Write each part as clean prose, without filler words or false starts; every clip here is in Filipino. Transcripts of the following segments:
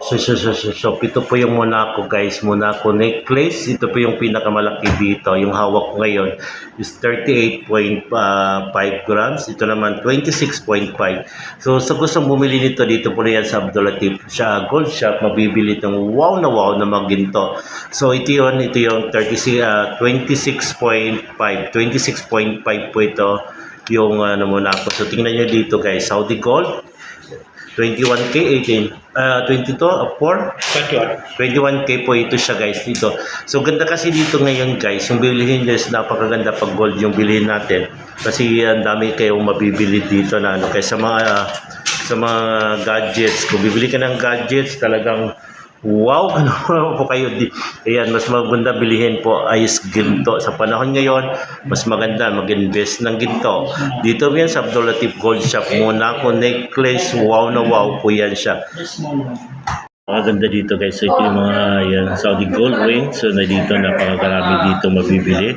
So, ito po yung Monaco guys, Monaco necklace. Ito po yung pinakamalaki dito. Yung hawak ko ngayon is 38.5 grams. Ito naman 26.5. So, sa gustong bumili nito, dito po na yan sa Abdulatif siya Gold Shop, mabibili itong wow na mga ginto. So, ito yung 26.5 po ito yung Monaco. So, tingnan nyo dito guys, Saudi Gold. 21K, 22, 21K po ito siya guys dito. So ganda kasi dito ngayon guys, yung bilihin nyo is napakaganda pag gold yung bilihin natin. Kasi ang dami kayong mabibili dito na kaya sa mga gadgets. Kung bibili ka ng gadgets, talagang wow, ano po kayo. Ayan, mas maganda bilihin po ay ginto. Sa panahon ngayon, mas maganda mag-invest ng ginto. Dito yan sa Abdulatif Gold Shop, Monaco necklace, wow po yan siya. Maganda dito guys. So ito yung mga Saudi gold ring. So na dito napakakarami dito mabibili.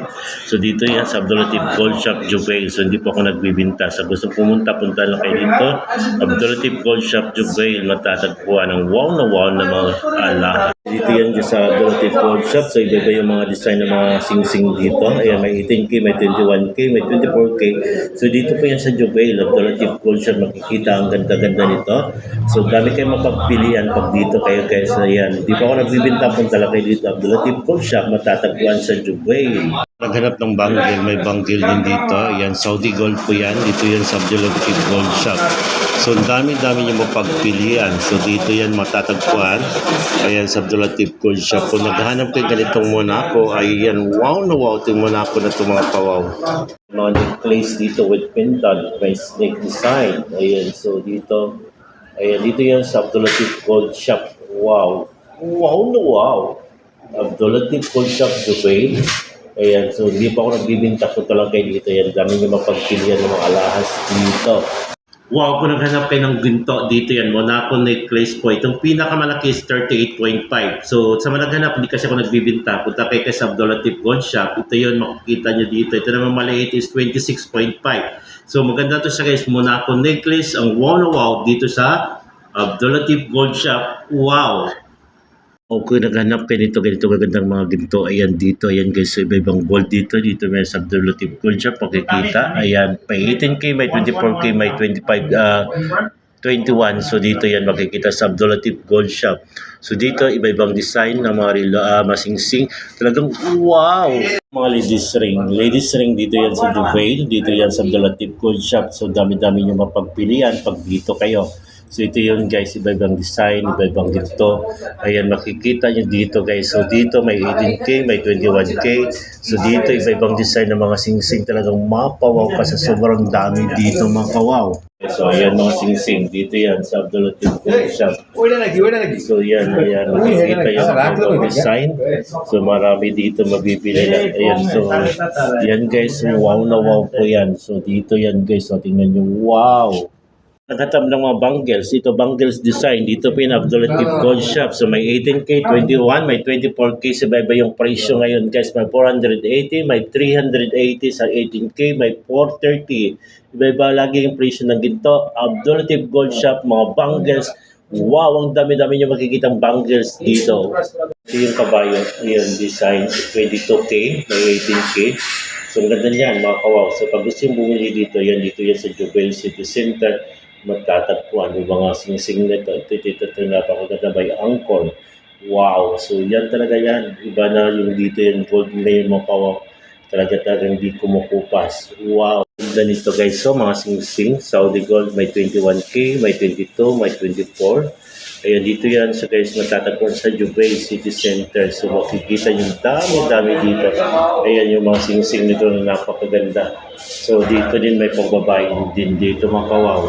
So dito yan sa Abdulatif Gold Shop Jubail. So hindi po ako nagbibinta. Sa gusto punta lang kayo dito. Abdulatif Gold Shop Jubail. Matatagpuan ng wow na mga alaha. Dito yan sa Abdulatif Gold Shop. So iba yung mga design ng mga sing-sing dito. Ayan, may 18K, may 21K, may 24K. So dito po yan sa Jubail, Abdulatif Gold Shop. Makikita ang ganda-ganda nito. So dami kayong mapagpilian pag dito kayo guys. Ayan, di pa ako nagbibinta, punta lang kayo dito. Abdulatif Gold Shop, matatagpuan sa Jubail. Naghanap ng bangle, may bangle din dito. Ayan, Saudi Gold po yan. Dito yan sa Abdulatif Gold Shop. So dami yung mapagpilian. So dito yan matatagpuan. Ayan sa Abdulatif Gold Shop. Kung naghahanap kayo ganitong Monaco, ay yan, wow itong Monaco na itong mga kawaw. Mga necklace dito with pendant, may snake design. Ayan, so dito. Ayan, dito yan sa Abdulatif Gold Shop. Wow. Abdulatif Gold Shop Dubai. Ayan, so hindi pa ako nagbibinta ko talaga kayo dito. Ayan, dami nyo mapagpilian ng mga alahas dito. Wow, kung naghanap kayo ng ginto dito yan, Monaco necklace po. Itong pinakamalaki is 38.5. So sa mga naghanap, hindi kasi ako nagbibinta. Punta kayo sa Abdulatif Gold Shop. Ito yun, makikita nyo dito. Ito naman maliit is 26.5. So maganda to siya guys, Monaco necklace. Ang wow dito sa Abdulatif Gold Shop. Wow! Okay, naghanap kayo dito, ganito kagandang mga ginto. Ayan dito, ayan guys, so iba-ibang gold dito may sa Abdulatif Gold Shop, pakikita. Ayan, may 18K, may 24K, may 25, 21. So dito yan makikita sa Abdulatif Gold Shop. So dito, iba-ibang design ng mga masing-sing. Talagang wow! Mga ladies ring dito yan sa Jubail, dito yan sa Abdulatif Gold Shop. So dami-dami nyo mapagpilian pag dito kayo. So ito yun guys, iba-ibang design, iba-ibang ginto. Ayan, makikita nyo dito guys. So dito may 18K, may 21K. So dito iba-ibang design ng mga sing-sing. Talagang mapawaw ka sa sobrang dami dito mga kawaw. So ayan mga sing-sing. Dito yan sa Abdulatif Gold Shop. So ayan, makikita yung iba-ibang design. So marami dito mabibili na. Ayan, so yan guys, wow po yan. So dito yan guys, so tingnan nyo, wow! Naghatab ng mga bangles. Ito bangles design. Dito po yung Abdulatif Gold Shop. So may 18K, 21, may 24K. So iba yung presyo ngayon guys. May 480, may 380 sa 18K, may 430. Iba lagi yung presyo ng ginto. Abdulatif Gold Shop, mga bangles. Wow, ang dami-dami nyo makikitang bangles dito. Ito yung kabayo. Ayan, design. 22K, may 18K. So ang ganda niyan mga kawaw. So pag gusto yung bumili dito yan sa Jubail City Center. Magtatagpuan yung mga sing-sing nito. Ito napakaganda by Angkor. Wow! So yan talaga yan. Iba na yung dito yung gold ngayon mga kawaw. Talaga hindi kumukupas. Wow! Ganda nito guys. So mga sing-sing. Saudi Gold may 21K, may 22, may 24. Ayan dito yan. So guys, matatagpuan sa Jubail City Center. So makikita yung dami dito. Ayan yung mga sing-sing nito na napakaganda. So dito din may pagbabae din dito mga kawaw.